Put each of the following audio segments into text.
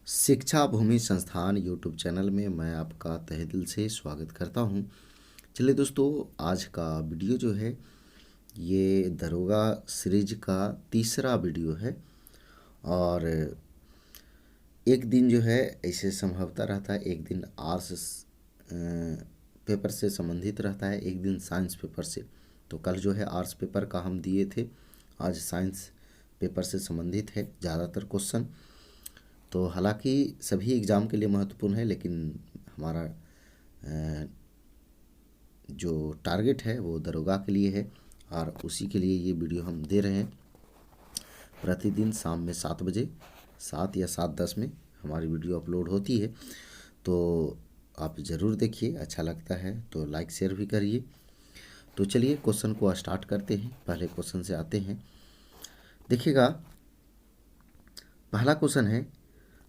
शिक्षा भूमि संस्थान YouTube channel में मैं आपका तहे दिल से स्वागत करता हूं। चलिए दोस्तों, आज का वीडियो जो है ये दरोगा सीरीज का तीसरा वीडियो है। और एक दिन जो है ऐसे संभवतः रहता है, एक दिन आर्ट्स पेपर से संबंधित रहता है, एक दिन साइंस पेपर से। तो कल जो है आर्ट्स पेपर का हम दिए थे, आज साइंस पेपर से संबंधित है ज़्यादातर क्वेश्चन। तो हालांकि सभी एग्ज़ाम के लिए महत्वपूर्ण है, लेकिन हमारा जो टारगेट है वो दरोगा के लिए है और उसी के लिए ये वीडियो हम दे रहे हैं। प्रतिदिन शाम में 7 बजे, 7 या 7:10 में हमारी वीडियो अपलोड होती है। तो आप ज़रूर देखिए, अच्छा लगता है तो लाइक शेयर भी करिए। तो चलिए क्वेश्चन को स्टार्ट करते हैं। पहले क्वेश्चन से आते हैं। देखिएगा, पहला क्वेश्चन है,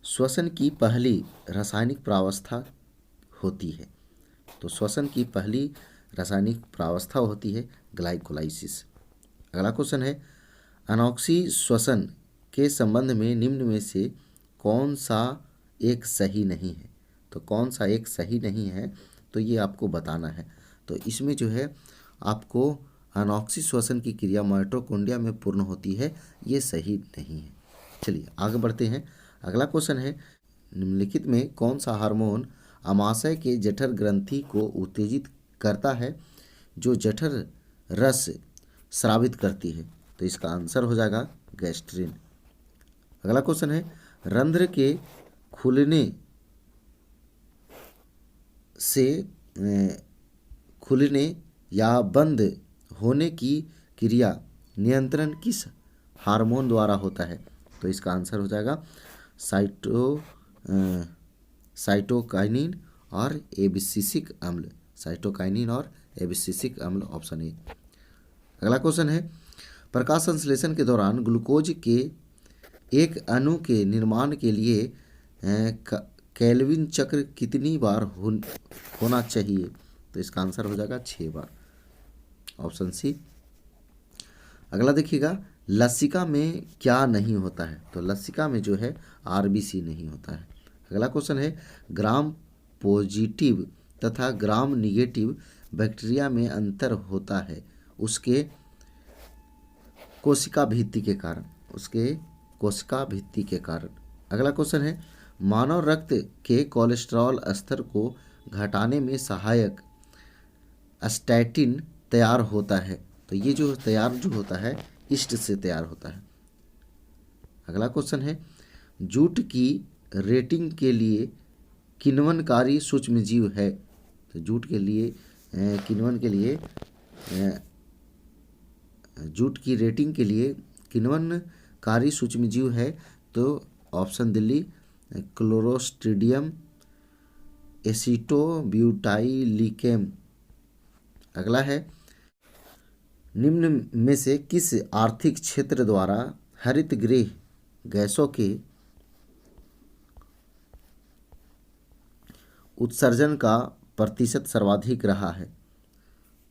श्वसन की पहली रासायनिक प्रावस्था होती है। तो श्वसन की पहली रासायनिक प्रावस्था होती है ग्लाइकोलाइसिस। अगला क्वेश्चन है, अनॉक्सी श्वसन के संबंध में निम्न में से कौन सा एक सही नहीं है। तो कौन सा एक सही नहीं है तो ये आपको बताना है। तो इसमें जो है आपको अनॉक्सी श्वसन की क्रिया माइटोकॉन्ड्रिया में पूर्ण होती है, ये सही नहीं है। चलिए आगे बढ़ते हैं। अगला क्वेश्चन है, निम्नलिखित में कौन सा हार्मोन अमाशय के जठर ग्रंथि को उत्तेजित करता है जो जठर रस स्रावित करती है। तो इसका आंसर हो जाएगा गैस्ट्रिन। अगला क्वेश्चन है, रंध्र के खुलने से खुलने या बंद होने की क्रिया नियंत्रण किस हार्मोन द्वारा होता है। तो इसका आंसर हो जाएगा साइटोकाइनिन और एबिसिसिक अम्ल। साइटोकाइनिन और एबिसिसिक अम्ल, ऑप्शन ए। अगला क्वेश्चन है, प्रकाश संश्लेषण के दौरान ग्लूकोज के एक अणु के निर्माण के लिए केल्विन चक्र कितनी बार होना चाहिए। तो इसका आंसर हो जाएगा 6 बार, ऑप्शन सी। अगला देखिएगा, लसिका में क्या नहीं होता है। तो लसिका में जो है आरबीसी नहीं होता है। अगला क्वेश्चन है, ग्राम पॉजिटिव तथा ग्राम निगेटिव बैक्टीरिया में अंतर होता है उसके कोशिका भित्ति के कारण, उसके कोशिका भित्ति के कारण। अगला क्वेश्चन है, मानव रक्त के कोलेस्ट्रॉल स्तर को घटाने में सहायक स्टैटिन तैयार होता है। तो ये जो तैयार जो होता है ईस्ट से तैयार होता है। अगला क्वेश्चन है, जूट की रेटिंग के लिए किण्वनकारी सूक्ष्मजीव है। तो जूट के लिए किण्वन के लिए जूट की रेटिंग के लिए किण्वनकारी सूक्ष्मजीव है। तो ऑप्शन दिल्ली क्लोरोस्ट्रिडियम एसिटोब्यूटाइलिकेम। अगला है, निम्न में से किस आर्थिक क्षेत्र द्वारा हरित गृह गैसों के उत्सर्जन का प्रतिशत सर्वाधिक रहा है।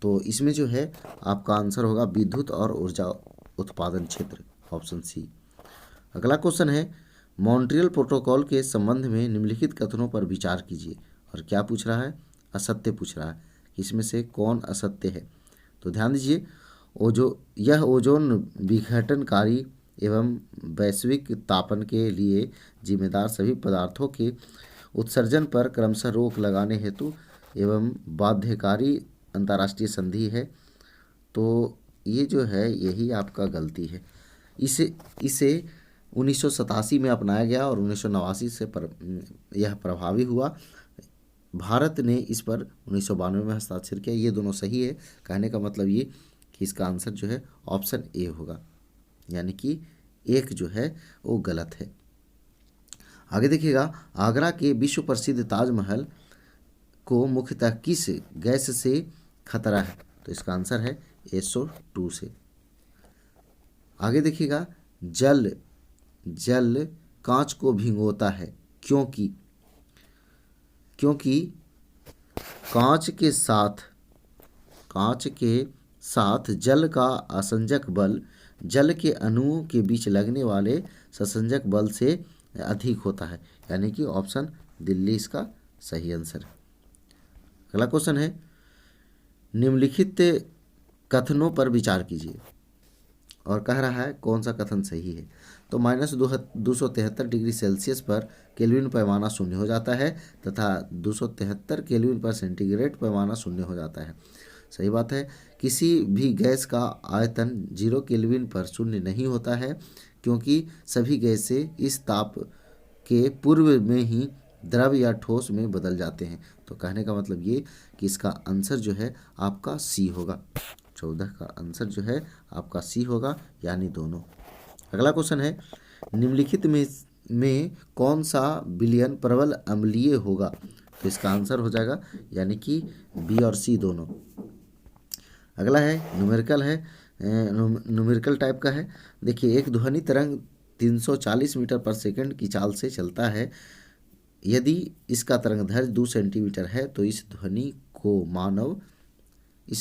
तो इसमें जो है आपका आंसर होगा विद्युत और ऊर्जा उत्पादन क्षेत्र, ऑप्शन सी। अगला क्वेश्चन है, मॉन्ट्रियल प्रोटोकॉल के संबंध में निम्नलिखित कथनों पर विचार कीजिए। और क्या पूछ रहा है, असत्य पूछ रहा है। इसमें से कौन असत्य है। तो ध्यान दीजिए, यह ओजोन विघटनकारी एवं वैश्विक तापन के लिए जिम्मेदार सभी पदार्थों के उत्सर्जन पर क्रमशः रोक लगाने हेतु एवं बाध्यकारी अंतर्राष्ट्रीय संधि है। तो ये जो है यही आपका गलती है। इसे 1987 में अपनाया गया और 1989 से यह प्रभावी हुआ। भारत ने इस पर 1992 में हस्ताक्षर किया। ये दोनों सही है। कहने का मतलब ये कि इसका आंसर जो है ऑप्शन ए होगा, यानी कि एक जो है वो गलत है। आगे देखिएगा, आगरा के विश्व प्रसिद्ध ताजमहल को मुख्यतः किस गैस से खतरा है। तो इसका आंसर है SO2 से। आगे देखिएगा, जल कांच को भिगोता है क्योंकि कांच के साथ जल का असंजक बल जल के अणुओं के बीच लगने वाले ससंजक बल से अधिक होता है। यानी कि ऑप्शन दिल्ली इसका सही आंसर है। अगला क्वेश्चन है, निम्नलिखित कथनों पर विचार कीजिए और कह रहा है कौन सा कथन सही है। तो -273 डिग्री सेल्सियस पर केल्विन पैमाना शून्य हो जाता है तथा 273 केल्विन पर सेंटीग्रेड पैमाना शून्य हो जाता है। सही बात है। किसी भी गैस का आयतन 0 केल्विन पर शून्य नहीं होता है, क्योंकि सभी गैसें इस ताप के पूर्व में ही द्रव या ठोस में बदल जाते हैं। तो कहने का मतलब ये कि इसका आंसर जो है आपका सी होगा। 14 का आंसर जो है आपका सी होगा, यानी दोनों। अगला क्वेश्चन है, निम्नलिखित में कौन सा विलयन प्रबल अम्लीय होगा। तो इसका आंसर हो जाएगा यानी कि बी और सी दोनों। अगला है न्यूमेरिकल टाइप का है। देखिए, एक ध्वनि तरंग 340 मीटर पर सेकंड की चाल से चलता है। यदि इसका तरंगदैर्घ्य 2 सेंटीमीटर है तो इस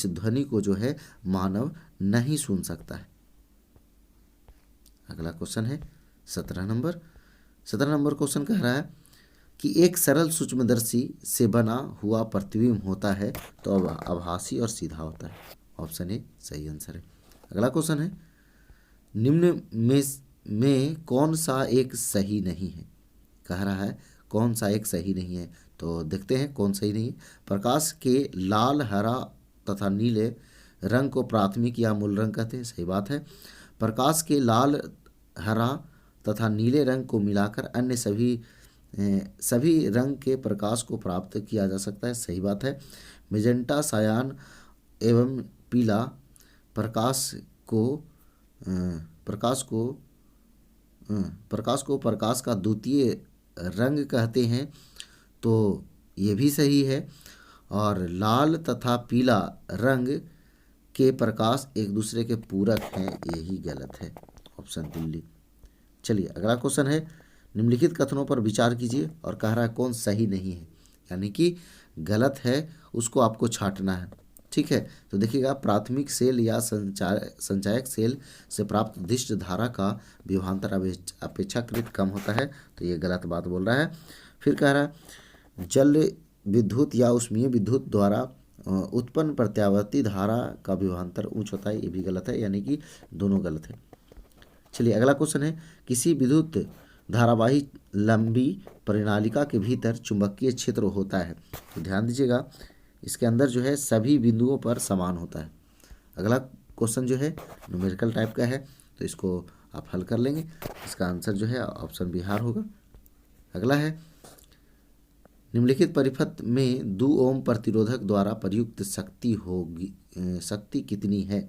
ध्वनि को जो है मानव नहीं सुन सकता है। अगला क्वेश्चन है 17 नंबर क्वेश्चन कह रहा है कि एक सरल सूक्ष्मदर्शी से बना हुआ प्रतिबिंब होता है तो अब आभासी और सीधा होता है। ऑप्शन ए सही आंसर है। अगला क्वेश्चन है, निम्न में कौन सा एक सही नहीं है। कह रहा है कौन सा एक सही नहीं है, तो देखते हैं कौन सही नहीं है। प्रकाश के लाल, हरा तथा नीले रंग को प्राथमिक या मूल रंग कहते हैं। सही बात है। प्रकाश के लाल, हरा तथा नीले रंग को मिलाकर अन्य सभी रंग के प्रकाश को प्राप्त किया जा सकता है। सही बात है। मेजेंटा, सायान एवं पीला प्रकाश को प्रकाश का द्वितीय रंग कहते हैं, तो ये भी सही है। और लाल तथा पीला रंग के प्रकाश एक दूसरे के पूरक हैं, यही गलत है। ऑप्शन दिल्ली। चलिए अगला क्वेश्चन है, निम्नलिखित कथनों पर विचार कीजिए और कह रहा है कौन सही नहीं है, यानी कि गलत है उसको आपको छांटना है। ठीक है, तो देखिएगा, प्राथमिक सेल या संचायक सेल से प्राप्त दिष्ट धारा का विभवांतर अपेक्षाकृत कम होता है, तो ये गलत बात बोल रहा है। फिर कह रहा है जल विद्युत या ऊष्मीय विद्युत द्वारा उत्पन्न प्रत्यावर्ती धारा का विभवांतर उच्च होता है, ये भी गलत है, यानी कि दोनों गलत है। चलिए अगला क्वेश्चन है, किसी विद्युत धारावाही लंबी परिनालिका के भीतर चुंबकीय क्षेत्र होता है। तो ध्यान दीजिएगा, इसके अंदर जो है सभी बिंदुओं पर समान होता है। अगला क्वेश्चन जो है न्यूमेरिकल टाइप का है, तो इसको आप हल कर लेंगे। इसका आंसर जो है ऑप्शन बिहार होगा। अगला है, निम्नलिखित परिपथ में 2 ओम प्रतिरोधक द्वारा प्रयुक्त शक्ति कितनी है।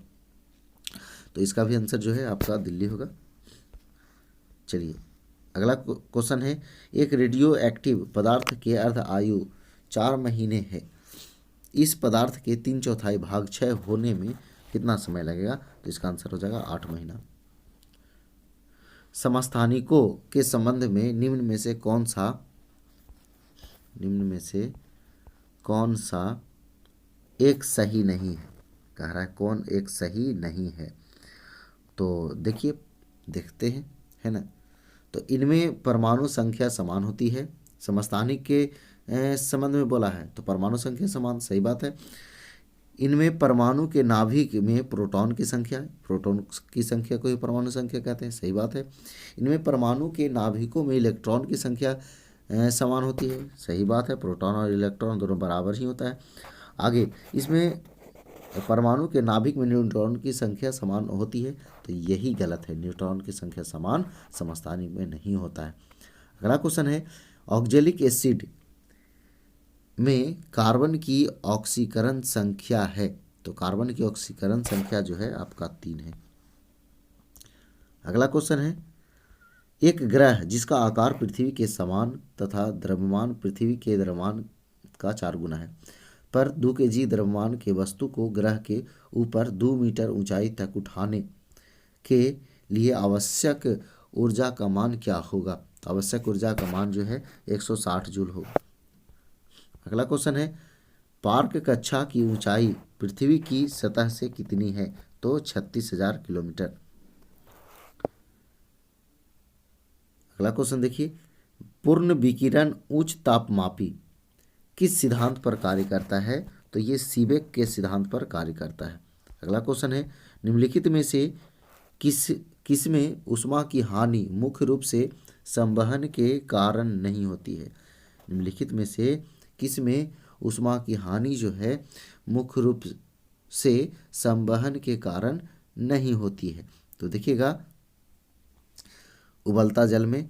तो इसका भी आंसर जो है आपका दिल्ली होगा। चलिए अगला क्वेश्चन है, एक रेडियो एक्टिव पदार्थ के अर्ध आयु 4 महीने है। इस पदार्थ के 3/4 भाग क्षय होने में कितना समय लगेगा। तो इसका आंसर हो जाएगा 8 महीना। समस्थानिकों के संबंध में निम्न में से कौन सा एक सही नहीं है। कह रहा है कौन एक सही नहीं है, तो देखते हैं, है ना। तो इनमें परमाणु संख्या समान होती है। समस्थानिक के संबंध में बोला है तो परमाणु संख्या समान, सही बात है। इनमें परमाणु के नाभिक में प्रोटॉन की संख्या को ही परमाणु संख्या कहते हैं, सही बात है। इनमें परमाणु के नाभिकों में इलेक्ट्रॉन की संख्या समान होती है, सही बात है। प्रोटॉन और इलेक्ट्रॉन दोनों बराबर ही होता है। आगे, इसमें परमाणु के नाभिक में न्यूट्रॉन की संख्या समान होती है, तो यही गलत है। न्यूट्रॉन की संख्या समान समस्थानिक में नहीं होता है। अगला क्वेश्चन है, ऑक्जेलिक एसिड में कार्बन की ऑक्सीकरण संख्या है। तो कार्बन की ऑक्सीकरण संख्या जो है आपका 3 है। अगला क्वेश्चन है, एक ग्रह जिसका आकार पृथ्वी के समान तथा द्रव्यमान पृथ्वी के द्रव्यमान का 4 गुना है, पर 2 kg द्रव्यमान के वस्तु को ग्रह के ऊपर 2 मीटर ऊंचाई तक उठाने के लिए आवश्यक ऊर्जा का मान क्या होगा। तो आवश्यक ऊर्जा का मान जो है 160 जूल होगा। अगला क्वेश्चन है, पार्क कक्षा की ऊंचाई पृथ्वी की सतह से कितनी है। तो 36,000 किलोमीटर। अगला क्वेश्चन देखिए, पूर्ण विकिरण उच्च तापमापी किस सिद्धांत पर कार्य करता है? तो ये सीबेक के सिद्धांत पर कार्य करता है। अगला क्वेश्चन है, निम्नलिखित में से किसमें ऊष्मा की हानि मुख्य रूप से संवहन के कारण नहीं होती है? निम्नलिखित में से किसमें ऊष्मा की हानि जो है मुख्य रूप से संवहन के कारण नहीं होती है? तो देखिएगा, उबलता जल में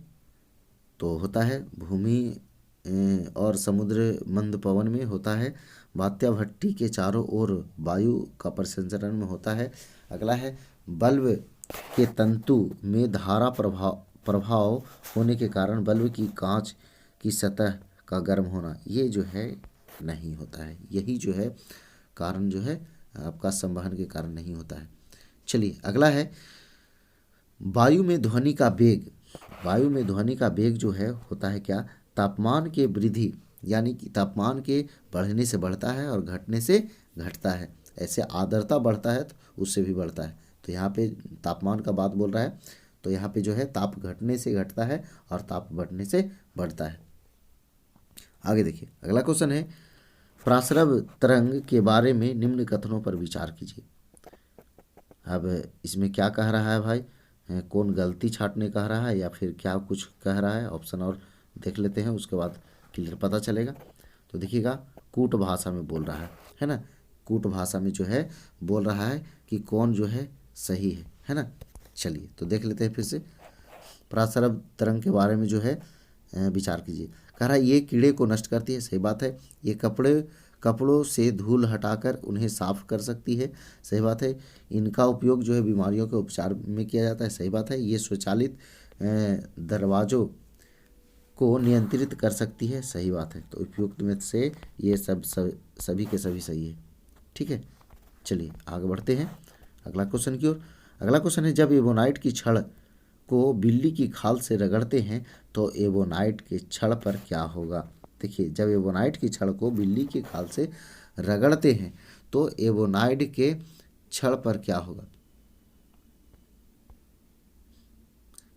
तो होता है, भूमि और समुद्र मंद पवन में होता है, वात्या भट्टी के चारों ओर वायु का परिसंचरण में होता है। अगला है, बल्ब के तंतु में धारा प्रभाव होने के कारण बल्ब की कांच की सतह का गर्म होना, ये जो है नहीं होता है। यही जो है कारण जो है आपका संवहन के कारण नहीं होता है। चलिए अगला है, वायु में ध्वनि का वेग। वायु में ध्वनि का वेग जो है होता है क्या? तापमान के वृद्धि, यानी कि तापमान के बढ़ने से बढ़ता है और घटने से घटता है। ऐसे आर्द्रता बढ़ता है तो उससे भी बढ़ता है। तो यहाँ पे तापमान का बात बोल रहा है, तो यहाँ पे जो है ताप घटने से घटता है और ताप बढ़ने से बढ़ता है। आगे देखिए, अगला क्वेश्चन है, प्रासरव तरंग के बारे में निम्न कथनों पर विचार कीजिए। अब इसमें क्या कह रहा है भाई? कौन गलती छांटने कह रहा है या फिर क्या कुछ कह रहा है? ऑप्शन और देख लेते हैं, उसके बाद क्लियर पता चलेगा। तो देखिएगा, कूट भाषा में बोल रहा है ना? कूट भाषा में जो है बोल रहा है कि कौन जो है सही है ना? चलिए तो देख लेते हैं फिर से। प्रासरव तरंग के बारे में जो है विचार कीजिए। कह रहा है ये कीड़े को नष्ट करती है, सही बात है। ये कपड़ों से धूल हटाकर उन्हें साफ कर सकती है, सही बात है। इनका उपयोग जो है बीमारियों के उपचार में किया जाता है, सही बात है। ये स्वचालित दरवाज़ों को नियंत्रित कर सकती है, सही बात है। तो उपयुक्त में से ये सभी के सभी सही है, ठीक है। चलिए आगे बढ़ते हैं अगला क्वेश्चन की ओर। अगला क्वेश्चन है, जब एबोनाइट की छड़ को बिल्ली की खाल से रगड़ते हैं तो एबोनाइट के छड़ पर क्या होगा? देखिए, जब एबोनाइट की छड़ को बिल्ली की खाल से रगड़ते हैं तो एबोनाइट के छड़ पर क्या होगा?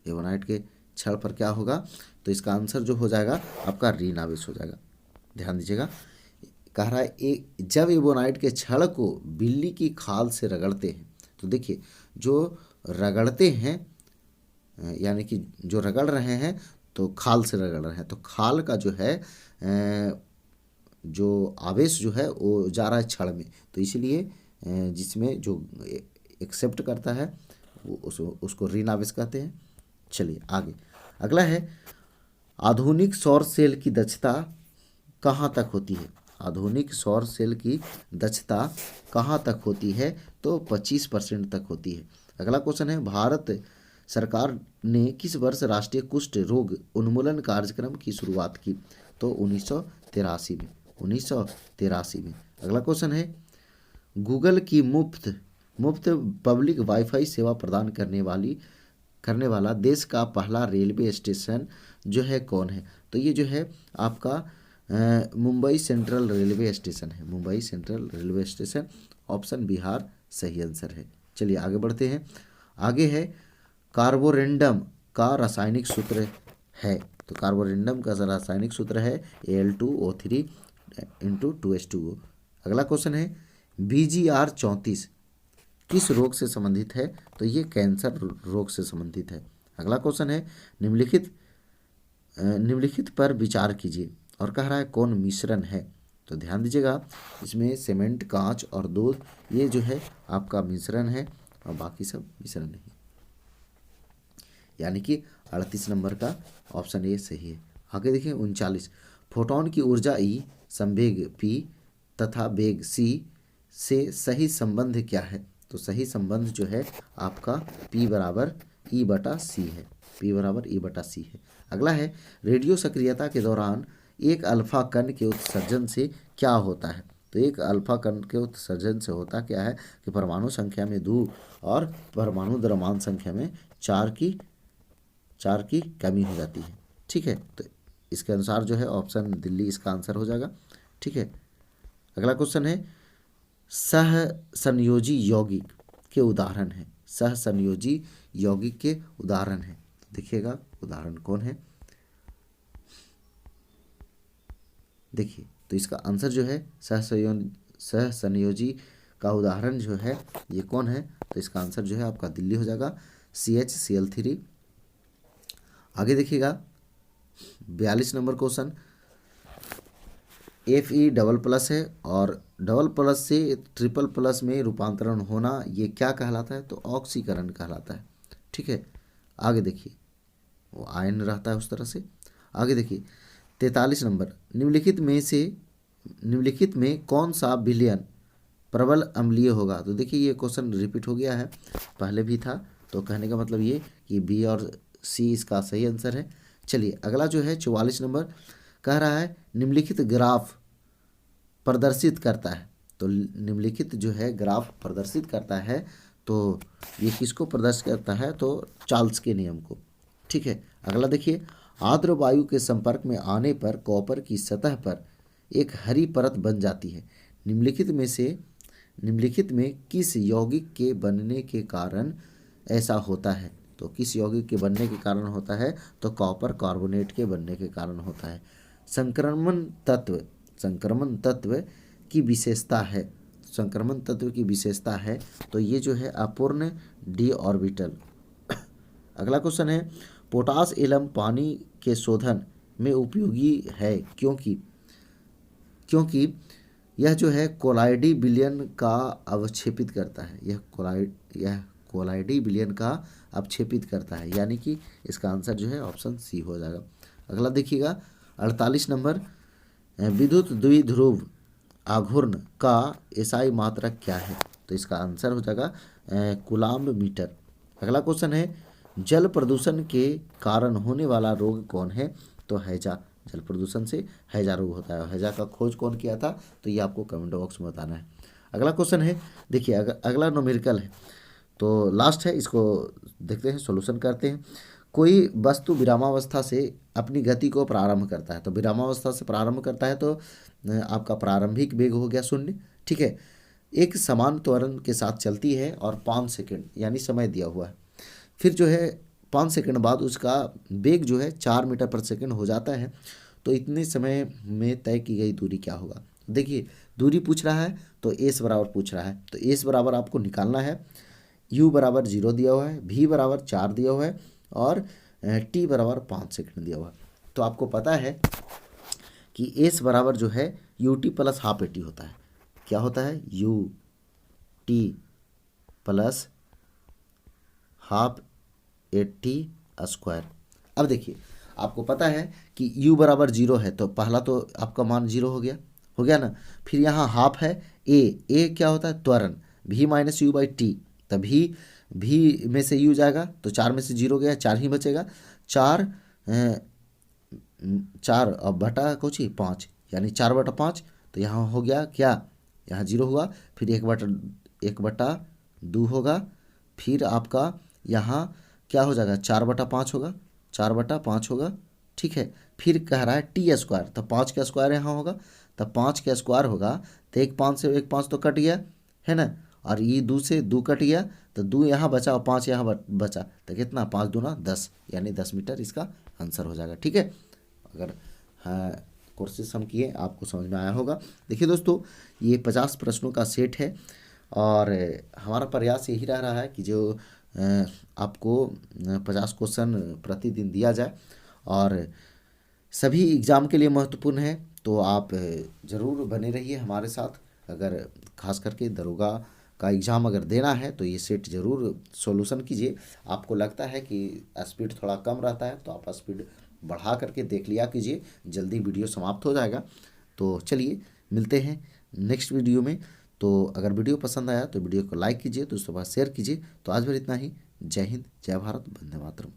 एबोनाइट के छड़ पर क्या होगा? तो इसका आंसर जो हो जाएगा आपका ऋण आवेश हो जाएगा। ध्यान दीजिएगा, कह रहा है जब एबोनाइट के छड़ को बिल्ली की खाल से रगड़ते हैं, तो देखिए जो रगड़ते हैं यानी कि जो रगड़ रहे हैं तो खाल से रगड़ रहे हैं, तो खाल का जो है जो आवेश जो है वो जा रहा है छड़ में, तो इसलिए जिसमें जो एक्सेप्ट करता है वो उसको ऋण आवेश कहते हैं। चलिए आगे, अगला है, आधुनिक सौर सेल की दक्षता कहाँ तक होती है? आधुनिक सौर सेल की दक्षता कहाँ तक होती है? तो 25% तक होती है। अगला क्वेश्चन है, भारत सरकार ने किस वर्ष राष्ट्रीय कुष्ठ रोग उन्मूलन कार्यक्रम की शुरुआत की? तो 1983 में। 1983 में। अगला क्वेश्चन है, गूगल की मुफ्त पब्लिक वाईफाई सेवा प्रदान करने वाला देश का पहला रेलवे स्टेशन जो है कौन है? तो ये जो है आपका मुंबई सेंट्रल रेलवे स्टेशन है। Mumbai central railway station, option Bihar सही आंसर है। चलिए आगे बढ़ते हैं। आगे है, कार्बोरेंडम का रासायनिक सूत्र है। तो कार्बोरेंडम का रासायनिक सूत्र है Al2O3 × 2H2O। अगला क्वेश्चन है, BGR 34 किस रोग से संबंधित है? तो ये कैंसर रोग से संबंधित है। अगला क्वेश्चन है, निम्नलिखित पर विचार कीजिए, और कह रहा है कौन मिश्रण है? तो ध्यान दीजिएगा, इसमें सीमेंट, कांच और दूध ये जो है आपका मिश्रण है और बाकी सब मिश्रण नहीं, यानी कि 38 नंबर का ऑप्शन ए सही है। आगे देखिए 39, फोटोन की ऊर्जा E, संवेग P तथा वेग C से सही संबंध क्या है? तो सही संबंध जो है आपका P बराबर E/C है। P बराबर E/C है। अगला है, रेडियो सक्रियता के दौरान एक अल्फा कण के उत्सर्जन से क्या होता है? तो एक अल्फा कण के उत्सर्जन से होता क्या है कि परमाणु संख्या में 2 और परमाणु द्रव्यमान संख्या में 4 की कमी हो जाती है, ठीक है। तो इसके अनुसार जो है ऑप्शन दिल्ली इसका आंसर हो जाएगा, ठीक है। अगला क्वेश्चन है, सहसंयोजी यौगिक के उदाहरण है। सहसंयोजी यौगिक के उदाहरण है, देखिएगा उदाहरण कौन है? देखिए तो इसका आंसर जो है सहसंयोजी का उदाहरण जो है ये कौन है, तो इसका आंसर जो है आपका दिल्ली हो जाएगा, CHCl3। आगे देखिएगा 42 number question, Fe double plus है और डबल प्लस से ट्रिपल प्लस में रूपांतरण होना ये क्या कहलाता है, तो ऑक्सीकरण कहलाता है। ठीक है, आगे देखिए वो आयन रहता है उस तरह से। आगे देखिए 43 नंबर, निम्नलिखित में कौन सा विलयन प्रबल अम्लीय होगा, तो देखिए ये क्वेश्चन रिपीट हो गया है, पहले भी था, तो कहने का मतलब ये कि बी और सी इसका सही आंसर है। चलिए अगला जो है 44 नंबर कह रहा है निम्नलिखित ग्राफ प्रदर्शित करता है, तो निम्नलिखित जो है ग्राफ प्रदर्शित करता है, तो ये किसको प्रदर्शित करता है, तो चार्ल्स के नियम को। ठीक है, अगला देखिए आर्द्र वायु के संपर्क में आने पर कॉपर की सतह पर एक हरी परत बन जाती है, निम्नलिखित में किस यौगिक के बनने के कारण ऐसा होता है, तो किस यौगिक के बनने के कारण होता है, तो कॉपर कार्बोनेट के बनने के कारण होता है। संक्रमण तत्व की विशेषता है, संक्रमण तत्व की विशेषता है, तो ये जो है अपूर्ण डी ऑर्बिटल। अगला क्वेश्चन है पोटास एलम पानी के शोधन में उपयोगी है क्योंकि यह जो है कोलाइडी विलयन का अवक्षेपित करता है, यह कोलाइडी विलयन का अवक्षेपित करता है, यानी कि इसका आंसर जो है ऑप्शन सी हो जाएगा। अगला देखिएगा 48 नंबर, विद्युत द्विध्रुव आघूर्ण का एसआई मात्रक क्या है, तो इसका आंसर हो जाएगा कूलाम्ब मीटर। अगला क्वेश्चन है जल प्रदूषण के कारण होने वाला रोग कौन है, तो हैजा, जल प्रदूषण से हैजा रोग होता है। हैजा का खोज कौन किया था, तो ये आपको कमेंट बॉक्स में बताना है। अगला क्वेश्चन है देखिए अगला न्यूमेरिकल है, तो लास्ट है, इसको देखते हैं, सॉल्यूशन करते हैं। कोई वस्तु विरामावस्था से अपनी गति को प्रारंभ करता है, तो विरामावस्था से प्रारंभ करता है तो आपका प्रारंभिक वेग हो गया 0। ठीक है, एक समान त्वरण के साथ चलती है और 5 सेकंड यानी समय दिया हुआ है, फिर जो है 5 सेकंड बाद उसका वेग जो है 4 मीटर पर सेकंड हो जाता है, तो इतने समय में तय की गई दूरी क्या होगा। देखिए दूरी पूछ रहा है तो एस बराबर पूछ रहा है, तो एस बराबर आपको निकालना है, यू बराबर 0 दिया हुआ है, भी बराबर 4 दिया हुआ है और टी बराबर 5 सेकंड दिया हुआ है। तो आपको पता है कि एस बराबर जो है U T plus half A T होता है। क्या होता है, U T plus half A T square. अब देखिए आपको पता है कि u बराबर 0 है, तो पहला तो आपका मान 0 हो गया ना, फिर यहाँ हाफ है, ए क्या होता है त्वरण, v minus you by T, तभी v में से u जाएगा तो 4 में से 0 गया, 4 ही बचेगा, 4 अब बटा कुछ 5 यानी 4/5, तो यहाँ हो गया क्या, यहाँ 0 हुआ, फिर 1/2 होगा, फिर आपका यहाँ क्या हो जाएगा 4/5 होगा, 4/5 होगा। ठीक है, फिर कह रहा है टी स्क्वायर, तो 5 का स्क्वायर यहाँ होगा, तब 5 का स्क्वायर होगा, तो 1 5 से 1 5 तो कट गया है ना, और ये 2 से 2 कट गया, तो 2 यहाँ बचा और 5 यहाँ बचा, तो कितना 5 दूना 10 यानी 10 मीटर इसका आंसर हो जाएगा। ठीक है, अगर हाँ कोर्सेस हम किए आपको समझ में आया होगा। देखिए दोस्तों ये 50 प्रश्नों का सेट है और हमारा प्रयास यही रह रहा है कि जो आपको 50 क्वेश्चन प्रतिदिन दिया जाए और सभी एग्ज़ाम के लिए महत्वपूर्ण है, तो आप ज़रूर बने रहिए हमारे साथ। अगर खास करके दरोगा का एग्ज़ाम अगर देना है तो ये सेट ज़रूर सॉल्यूशन कीजिए। आपको लगता है कि स्पीड थोड़ा कम रहता है तो आप स्पीड बढ़ा करके देख लिया कीजिए, जल्दी वीडियो समाप्त हो जाएगा। तो चलिए मिलते हैं नेक्स्ट वीडियो में। तो अगर वीडियो पसंद आया तो वीडियो को लाइक कीजिए, दोस्तों के साथ शेयर कीजिए। तो आज भर इतना ही। जय हिंद, जय भारत, वंदे मातरम।